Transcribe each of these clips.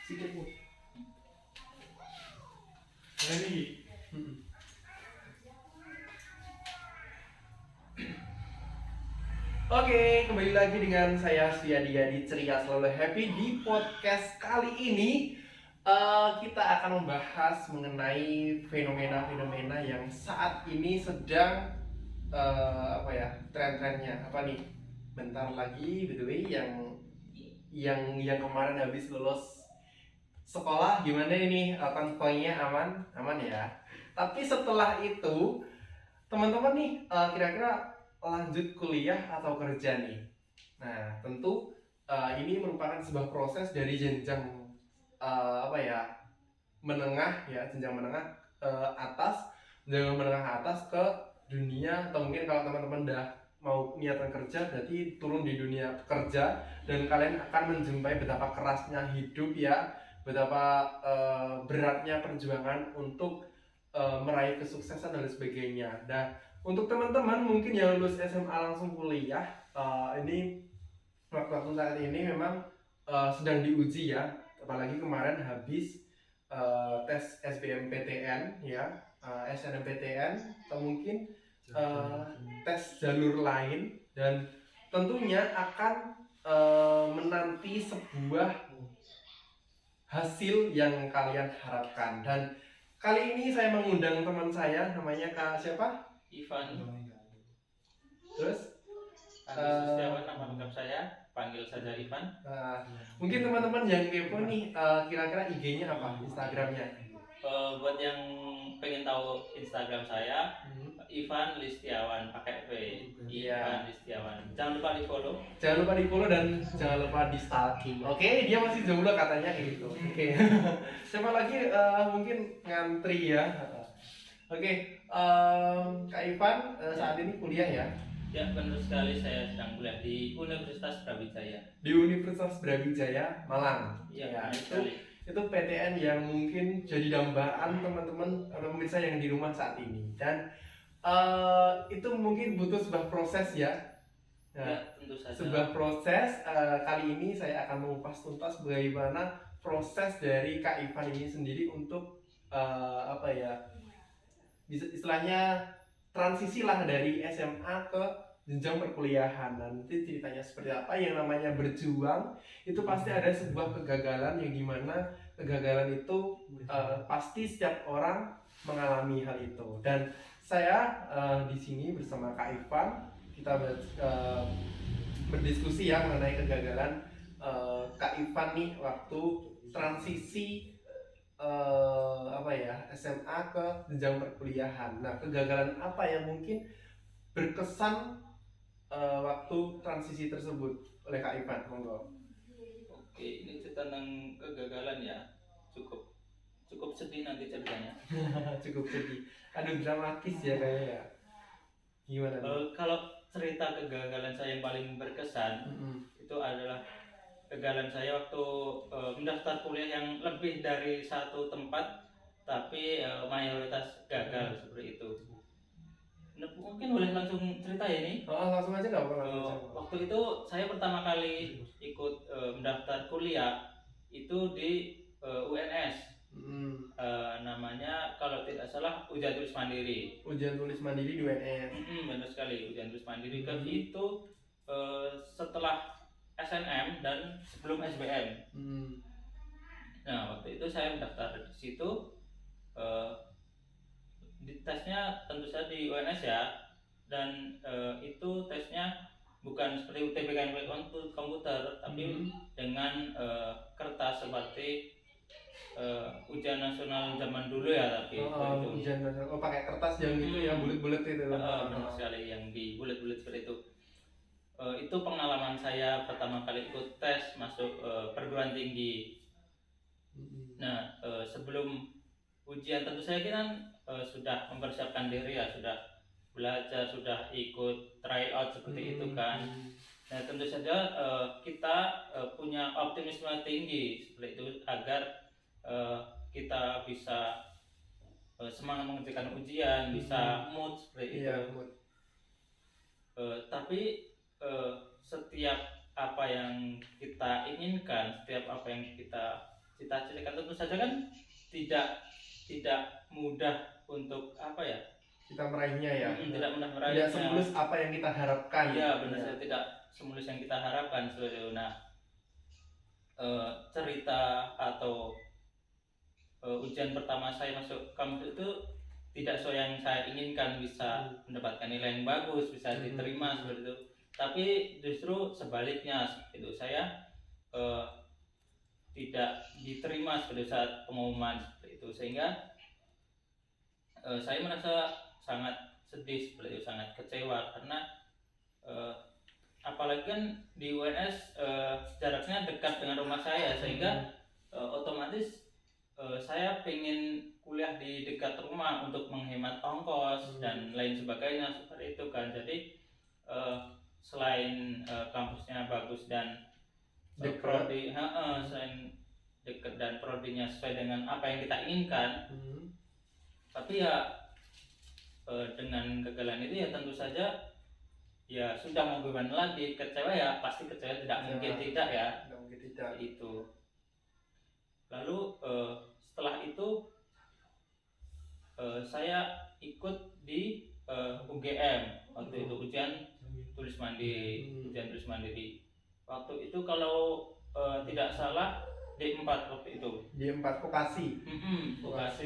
Sikit Bu. Ini. Oke, kembali lagi dengan saya Suyadi di Ceria Selalu Happy. Di podcast kali ini kita akan membahas mengenai fenomena-fenomena yang saat ini sedang tren-trennya apa nih? Bentar lagi, by the way, yang kemarin habis lulus sekolah gimana ini, konvoynya aman ya. Tapi setelah itu teman-teman nih kira-kira lanjut kuliah atau kerja nih. Nah tentu ini merupakan sebuah proses dari jenjang menengah ya, jenjang menengah atas, jenjang menengah atas ke dunia, atau mungkin kalau teman-teman udah mau niatan kerja berarti turun di dunia kerja, dan kalian akan menjumpai betapa kerasnya hidup ya, betapa beratnya perjuangan untuk meraih kesuksesan dan sebagainya. Nah, untuk teman-teman mungkin yang lulus SMA langsung kuliah, ini waktu saat ini memang sedang diuji ya, apalagi kemarin habis tes SBMPTN ya, SNMPTN, atau mungkin tes jalur lain, dan tentunya akan menanti sebuah hasil yang kalian harapkan. Dan kali ini saya mengundang teman saya, namanya Kak siapa? Ivan. Terus Setiawan nama lengkap saya, panggil saja Ivan. Mungkin teman-teman yang kepo nih, kira-kira IG-nya apa, Instagramnya? Buat yang pengen tahu Instagram saya, Ivan Listiawan pakai V. Ivan Listiawan. Jangan lupa di follow. Jangan lupa di follow dan jangan lupa di stalking. Oke, dia masih jomblo katanya gitu. Oke. Siapa lagi mungkin ngantri ya. Oke, Kak Ivan saat ini kuliah ya? Ya, benar sekali, saya sedang kuliah di Universitas Brawijaya. Di Universitas Brawijaya, Malang. Ya, itu PTN yang mungkin jadi dambaan teman-teman atau pemirsa yang di rumah saat ini. Dan itu mungkin butuh sebuah proses ya. Nah, ya, tentu saja. Sebuah proses. Kali ini saya akan mengupas tuntas bagaimana proses dari Kak Ivan ini sendiri untuk istilahnya transisi lah dari SMA ke jenjang perkuliahan. Nanti ceritanya seperti apa, yang namanya berjuang itu pasti ada sebuah kegagalan, yang dimana kegagalan itu pasti setiap orang mengalami hal itu. Dan saya di sini bersama Kak Ivan, kita berdiskusi ya mengenai kegagalan Kak Ivan nih waktu transisi SMA ke jenjang perkuliahan. Nah, kegagalan apa yang mungkin berkesan waktu transisi tersebut oleh Kak Ivan? Monggo. Oke, ini cerita tentang kegagalan ya. Cukup sedih nanti ceritanya. Cukup sedih. Aduh, dramatis ya kayaknya ya. Gimana? Kalau cerita kegagalan saya yang paling berkesan itu adalah kegagalan saya waktu mendaftar kuliah yang lebih dari satu tempat, tapi mayoritas gagal seperti itu. Nah, mungkin boleh langsung cerita ya ini? Langsung aja nggak apa-apa. Waktu itu saya pertama kali ikut mendaftar kuliah itu di UNS. Namanya kalau tidak salah ujian tulis mandiri. Ujian tulis mandiri di UNS. Benar sekali, ujian tulis mandiri. Itu setelah SNM dan sebelum SBM. Nah, waktu itu saya mendaftar di situ. Di tesnya tentu saja di UNS ya, dan itu tesnya bukan seperti UTBK yang komputer, tapi dengan kertas seperti ujian nasional zaman dulu ya, tapi ujian nasional pakai kertas yang itu yang bulat-bulat itu. Benar sekali, yang di bulat-bulat seperti itu. Itu pengalaman saya pertama kali ikut tes masuk perguruan tinggi. Nah, sebelum ujian tentu saya kan sudah mempersiapkan diri ya, sudah belajar, sudah ikut try out seperti itu kan. Nah, tentu saja kita punya optimisme tinggi seperti itu agar kita bisa semangat mengerjakan ujian, bisa mood seperti itu. Tapi setiap apa yang kita inginkan, setiap apa yang kita cita-cita tentu saja kan tidak tidak mudah untuk apa ya, kita meraihnya ya. tidak mudah Tidak meraihnya. semulus apa yang kita harapkan. Iya benar, tidak semulus yang kita harapkan seperti itu. Nah, cerita atau ujian pertama saya masuk kampus itu tidak sesuai yang saya inginkan, bisa mendapatkan nilai yang bagus, bisa diterima seperti itu. Tapi justru sebaliknya seperti itu, saya tidak diterima seperti saat pengumuman seperti itu, sehingga saya merasa sangat sedih seperti itu, sangat kecewa karena apalagi kan di UNS jaraknya dekat dengan rumah saya, sehingga otomatis saya pengen kuliah di dekat rumah untuk menghemat ongkos dan lain sebagainya seperti itu kan. Jadi selain kampusnya bagus dan prodi, selain dekat dan prodinya sesuai dengan apa yang kita inginkan, tapi ya dengan kegagalan itu ya tentu saja ya sudah mau gimana lagi, kecewa ya pasti kecewa, tidak mungkin tidak ya, itu. Lalu setelah itu saya ikut di UGM waktu itu, ujian tulis mandiri. Waktu itu kalau tidak salah D4 waktu itu. D4 vokasi. Vokasi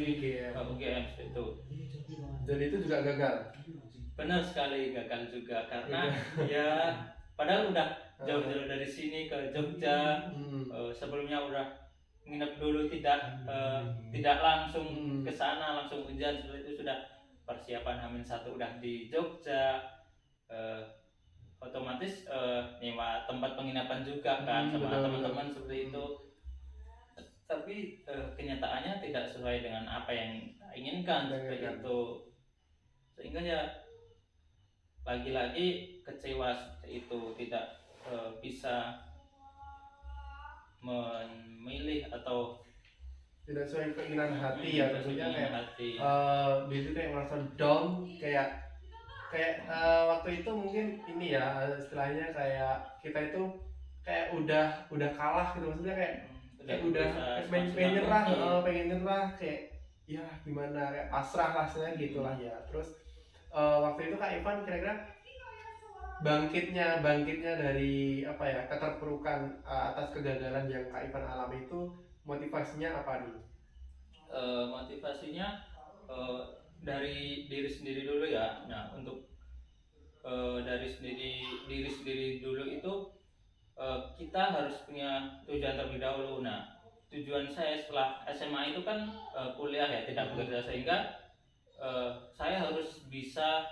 UGM itu. Dan itu juga gagal. Benar sekali, gagal juga karena ya padahal udah jauh-jauh dari sini ke Jogja. Sebelumnya udah nginep dulu, tidak langsung ke sana langsung ujian seperti itu, sudah persiapan H-1 udah di Jogja. Otomatis nyewa tempat penginapan juga kan sama teman-teman seperti itu. Tapi kenyataannya tidak sesuai dengan apa yang kita inginkan seperti itu, sehingga ya lagi-lagi kecewa seperti itu, tidak bisa memilih atau tidak sesuai keinginan hati ya, tentunya kayak itu kayak merasa down, kayak waktu itu mungkin ini ya istilahnya kayak kita itu kayak udah kalah gitu, maksudnya kayak udah pengen nyerah kayak ya gimana, kayak pasrah rasanya gitulah ya. Terus waktu itu Kak Ivan kira-kira bangkitnya dari apa ya, keterpurukan atas kegagalan yang Kak Ivan alami itu, motivasinya apa nih? Motivasinya dari diri sendiri dulu ya. Nah, untuk dari diri sendiri dulu itu kita harus punya tujuan terlebih dahulu. Nah, tujuan saya setelah SMA itu kan kuliah ya, tidak bekerja, sehingga saya harus bisa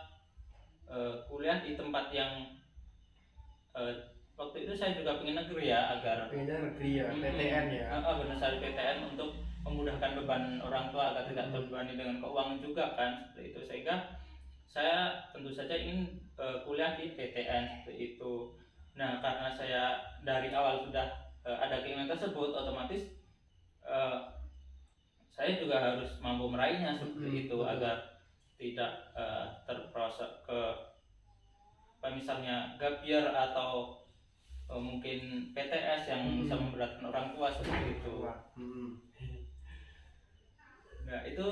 kuliah di tempat yang waktu itu saya juga pengen negeri ya, agar PTN ya. Benar sekali, PTN untuk memudahkan beban orang tua agar tidak terbebani dengan keuangan juga kan seperti itu, sehingga saya tentu saja ingin kuliah di PTN seperti itu. Nah, karena saya dari awal sudah ada keinginan tersebut, otomatis saya juga harus mampu meraihnya seperti itu, agar tidak terprosok ke misalnya gap year atau mungkin PTS yang bisa memberatkan orang tua seperti itu. Nah, itu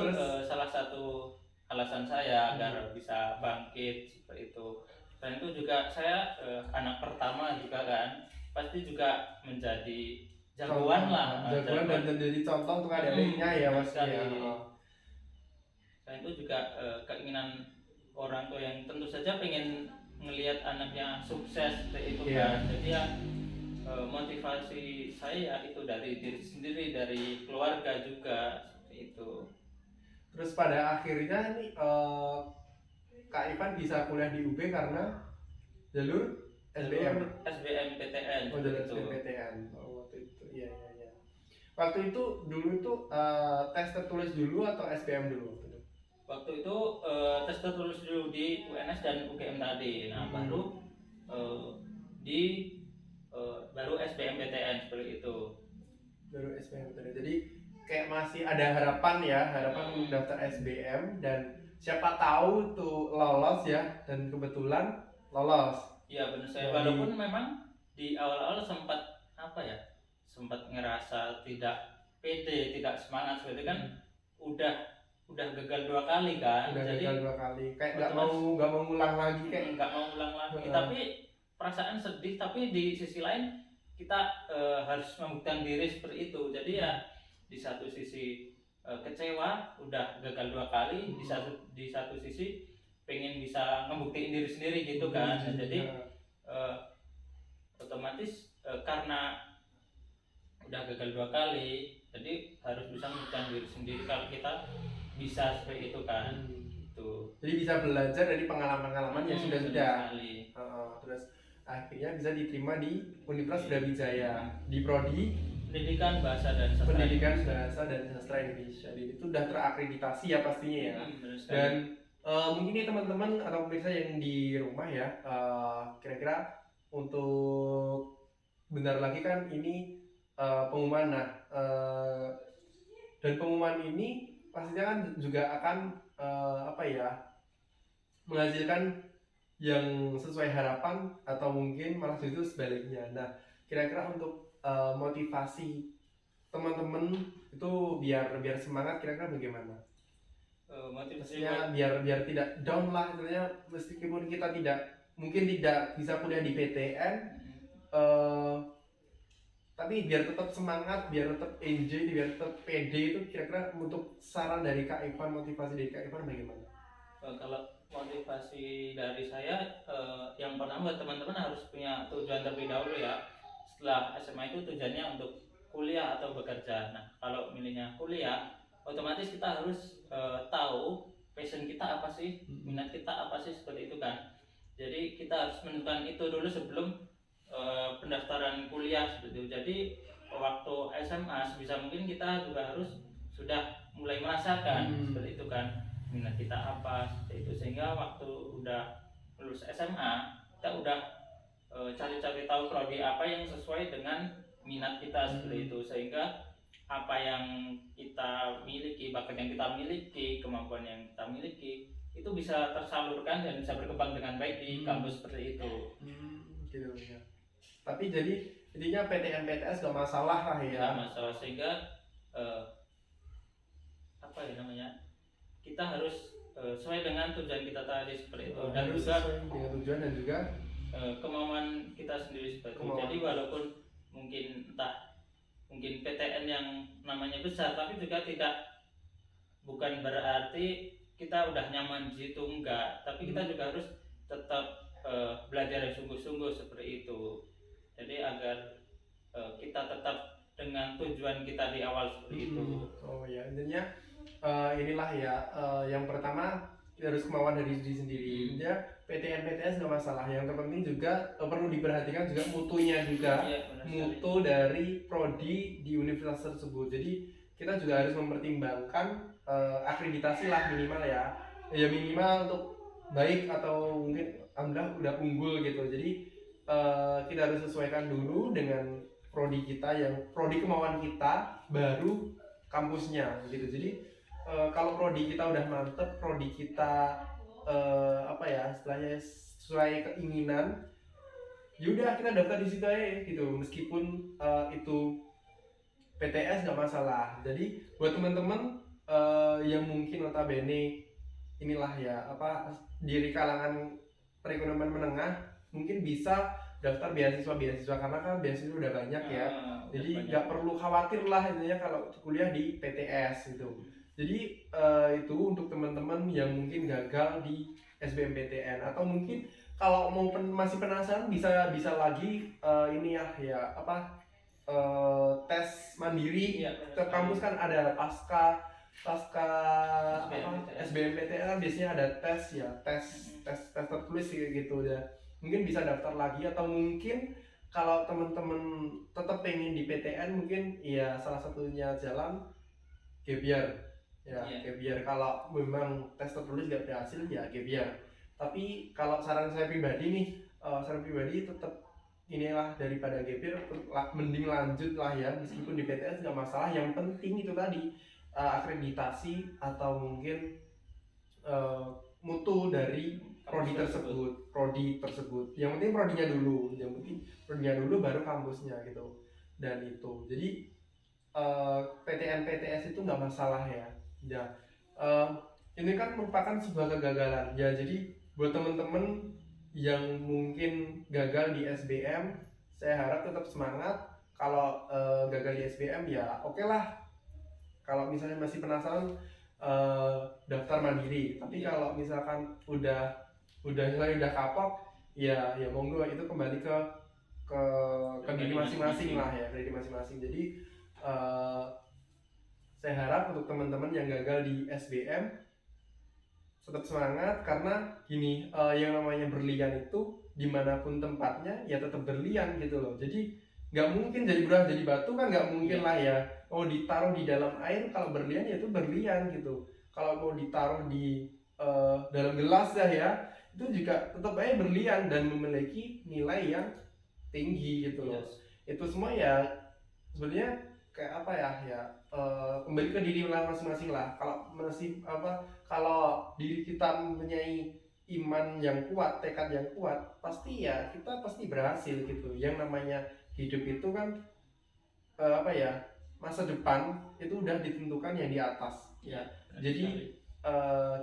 salah satu alasan saya agar bisa bangkit seperti itu. Dan itu juga saya anak pertama juga kan, pasti juga menjadi jagoan lah, jagoan dan menjadi contoh untuk adik-adiknya ya Mas ya. Dan itu juga keinginan orang tua yang tentu saja pengen ngelihat anaknya sukses seperti itu kan. Jadi ya motivasi saya itu dari diri sendiri, dari keluarga juga seperti itu. Terus pada akhirnya nih Kak Ivan bisa kuliah di UB karena jalur SBMPTN. Jalur SBMPTN. Waktu itu iya. Waktu itu dulu itu tes tertulis dulu atau SBM dulu? Waktu itu tes tertulis dulu di UNS dan UGM tadi. Nah, baru SBMPTN seperti itu. Baru SBMPTN. Jadi kayak masih ada harapan untuk daftar SBM, dan siapa tahu tuh lolos ya, dan kebetulan lolos. Iya benar saya. Walaupun memang di awal-awal sempat ngerasa tidak pede, tidak semangat seperti kan udah gagal 2 kali kan. Udah Jadi gagal 2 kali, kayak otomatis nggak mau ngulang lagi kayak. nggak mau ulang lagi. Heeh. Tapi perasaan sedih, tapi di sisi lain kita harus membuktikan diri seperti itu. Jadi ya di satu sisi kecewa udah gagal 2 kali, di satu sisi pengen bisa ngebuktiin diri sendiri gitu kan. Nah, jadi otomatis karena udah gagal 2 kali, jadi harus bisa membuktikan diri sendiri kalau kita bisa seperti itu kan. Gitu. Jadi bisa belajar dari pengalaman-pengalaman yang sudah-sudah. sekali. Terus akhirnya bisa diterima di Universitas Brawijaya di prodi Pendidikan Bahasa dan Sastra Pendidikan Indonesia. Bahasa dan Sastra Indonesia. Jadi itu sudah terakreditasi ya pastinya ya. Benar sekali. Dan mungkin nih teman-teman atau pemirsa yang di rumah ya, kira-kira untuk bentar lagi kan ini pengumuman. Nah, dan pengumuman ini pastinya kan juga akan apa ya, menghasilkan yang sesuai harapan atau mungkin malah justru sebaliknya. Nah, kira-kira untuk motivasi teman-teman itu biar semangat, kira-kira bagaimana? Motivasinya biar tidak down lah, sebenarnya meskipun kita mungkin tidak bisa kuliah di PTN, tapi biar tetap semangat, biar tetap enjoy, biar tetap pede. Itu kira-kira untuk saran dari Kak Ivan, motivasi dari Kak Ivan bagaimana? Kalau motivasi dari saya, yang pertama teman-teman harus punya tujuan terlebih dahulu ya. Setelah SMA itu tujuannya untuk kuliah atau bekerja. Nah, kalau milihnya kuliah, otomatis kita harus tahu passion kita apa sih, minat kita apa sih, seperti itu kan. Jadi kita harus menentukan itu dulu sebelum pendaftaran kuliah seperti itu. Jadi waktu SMA sebisa mungkin kita juga harus sudah mulai merasakan seperti itu kan, minat kita apa, seperti itu, sehingga waktu udah lulus SMA kita udah cari-cari tahu prodi apa yang sesuai dengan minat kita seperti itu, sehingga apa yang kita miliki, bakat yang kita miliki, kemampuan yang kita miliki itu bisa tersalurkan dan bisa berkembang dengan baik di kampus seperti itu. Gitu ya. Tapi jadi intinya PTN PTS gak masalah lah ya. Gak masalah, sehingga apa ya namanya, kita harus sesuai dengan tujuan kita tadi seperti itu, dan juga dengan tujuan dan juga kemauan kita sendiri seperti itu. Jadi walaupun mungkin PTN yang namanya besar, tapi juga bukan berarti kita udah nyaman di situ, enggak. Tapi kita juga harus tetap belajar yang sungguh-sungguh seperti itu. Jadi agar kita tetap dengan tujuan kita di awal seperti itu. Oh ya, intinya inilah ya, yang pertama kita harus kemauan dari diri sendiri. Intinya PTN PTS nggak masalah, yang terpenting juga perlu diperhatikan juga mutunya juga, mutu dari prodi di universitas tersebut. Jadi kita juga harus mempertimbangkan akreditasi lah minimal ya minimal untuk baik atau mungkin alhamdulillah udah unggul gitu. Jadi kita harus sesuaikan dulu dengan prodi kita, yang prodi kemauan kita, baru kampusnya gitu. Jadi kalau prodi kita udah mantep, prodi kita apa ya istilahnya sesuai keinginan, yaudah kita daftar di situ aja gitu, meskipun itu PTS nggak masalah. Jadi buat teman-teman yang mungkin notabene inilah ya apa dari kalangan perekonomian menengah, mungkin bisa daftar beasiswa karena kan beasiswa udah banyak ya. Jadi nggak perlu khawatir lah intinya kalau kuliah di PTS gitu. Jadi itu untuk teman-teman yang mungkin gagal di SBMPTN, atau mungkin kalau mau masih penasaran bisa lagi ini ya apa tes mandiri ya, ke kampus kan ada pasca SBMPTN biasanya ada tes tertulis gitu ya. Mungkin bisa daftar lagi, atau mungkin kalau teman-teman tetap pengen di PTN, mungkin ya salah satunya jalan gap year ya. Gap year kalau memang tes tertulis gak berhasil ya gap year. Tapi kalau saran saya pribadi nih, tetap inilah daripada gap year, mending lanjut lah ya, meskipun di PTS nggak masalah. Yang penting itu tadi akreditasi atau mungkin mutu dari prodi tersebut. Yang penting prodinya dulu, baru kampusnya gitu. Dan itu jadi PTN PTS itu nggak masalah ya. Ya, eh, ini kan merupakan sebuah kegagalan. Ya, jadi buat teman-teman yang mungkin gagal di SBM, saya harap tetap semangat. Kalau gagal di SBM ya oke lah. Kalau misalnya masih penasaran, daftar mandiri. Tapi kalau misalkan saya udah kapok, ya monggo, itu kembali ke diri masing-masing lah ya, ke diri masing-masing. Jadi saya harap untuk teman-teman yang gagal di SBM tetap semangat, karena gini, yang namanya berlian itu dimanapun tempatnya ya tetap berlian gitu loh. Jadi nggak mungkin jadi berubah jadi batu kan, nggak mungkin lah ya. Oh, ditaruh di dalam air, kalau berlian ya itu berlian gitu. Kalau mau ditaruh di dalam gelas ya itu juga tetap aja berlian dan memiliki nilai yang tinggi gitu loh. Itu semua ya sebenarnya kayak apa ya kembali ke diri masing-masing lah. Kalau diri kita mempunyai iman yang kuat, tekad yang kuat, pasti ya kita pasti berhasil gitu. Yang namanya hidup itu kan masa depan itu udah ditentukan yang di atas ya. Jadi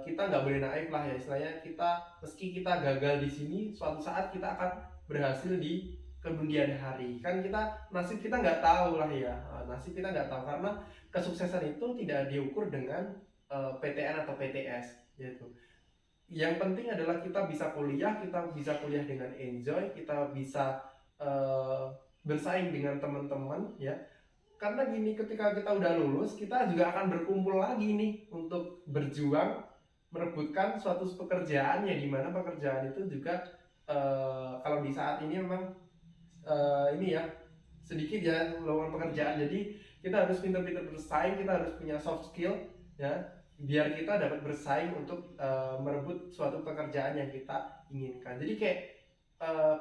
kita nggak boleh naif lah ya, istilahnya kita meski kita gagal di sini, suatu saat kita akan berhasil di kemudian hari. Kan nasib kita nggak tahu lah ya, nasib kita nggak tahu, karena kesuksesan itu tidak diukur dengan PTN atau PTS gitu. Yang penting adalah kita bisa kuliah dengan enjoy, kita bisa bersaing dengan teman-teman ya. Karena gini, ketika kita udah lulus, kita juga akan berkumpul lagi nih untuk berjuang merebutkan suatu pekerjaan, ya dimana pekerjaan itu juga kalau di saat ini memang ini ya sedikit ya lowongan pekerjaan. Jadi kita harus pintar-pintar bersaing, kita harus punya soft skill ya, biar kita dapat bersaing untuk merebut suatu pekerjaan yang kita inginkan. Jadi kayak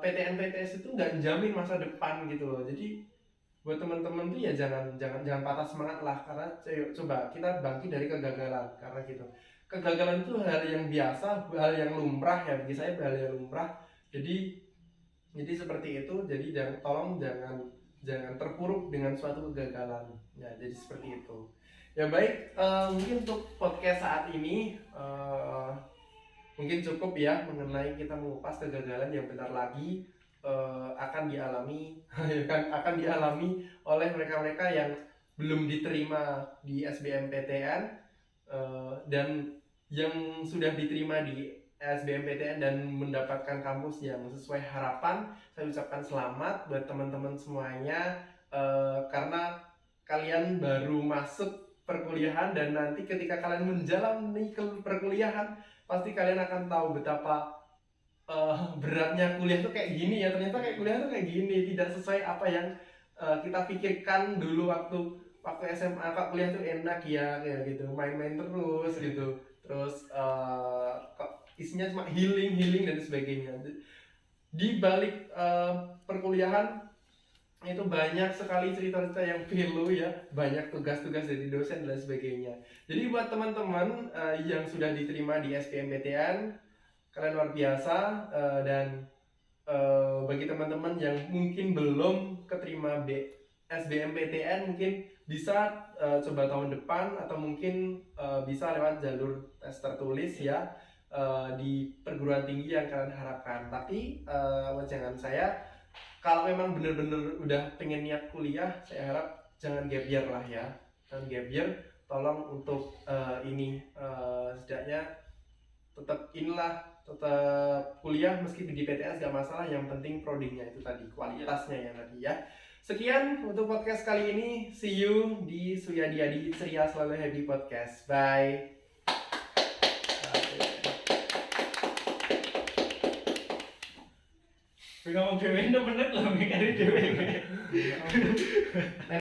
PTN PTS itu nggak jamin masa depan gitu loh. Jadi buat teman-teman tuh ya jangan patah semangat lah, karena coba kita bangkit dari kegagalan. Karena gitu, kegagalan itu hal yang biasa, hal yang lumrah ya, bagi saya hal yang lumrah. Jadi seperti itu. Jadi tolong jangan terpuruk dengan suatu kegagalan ya. Jadi seperti itu ya. Baik, mungkin untuk podcast saat ini mungkin cukup ya mengenai kita mengupas kegagalan yang bentar lagi akan dialami oleh mereka-mereka yang belum diterima di SBMPTN dan yang sudah diterima di SBMPTN dan mendapatkan kampus yang sesuai harapan. Saya ucapkan selamat buat teman-teman semuanya, karena kalian baru masuk perkuliahan, dan nanti ketika kalian menjalani perkuliahan pasti kalian akan tahu betapa beratnya kuliah tuh kayak gini ya. Ternyata kayak kuliah tuh kayak gini, tidak sesuai apa yang kita pikirkan dulu waktu SMA. Kak, kuliah tuh enak ya kayak gitu, main-main terus gitu, terus isinya cuma healing dan sebagainya. Di balik perkuliahan itu banyak sekali cerita-cerita yang pilu ya, banyak tugas-tugas dari dosen dan sebagainya. Jadi buat teman-teman yang sudah diterima di SBMPTN, kalian luar biasa, dan bagi teman-teman yang mungkin belum keterima SBMPTN, mungkin bisa coba tahun depan, atau mungkin bisa lewat jalur tes tertulis ya di perguruan tinggi yang kalian harapkan. Tapi jangan kalau memang benar-benar udah pengen niat kuliah, saya harap jangan gap year lah ya. Jangan gap year, tolong untuk setidaknya tetap kuliah meski di PTS gak masalah, yang penting prodinya itu tadi, kualitasnya yang tadi ya. Sekian untuk podcast kali ini, see you di Suyadi Adi Ceria Selalu Happy Podcast. Bye. Ngomong dewe bener loh, mikir dewe.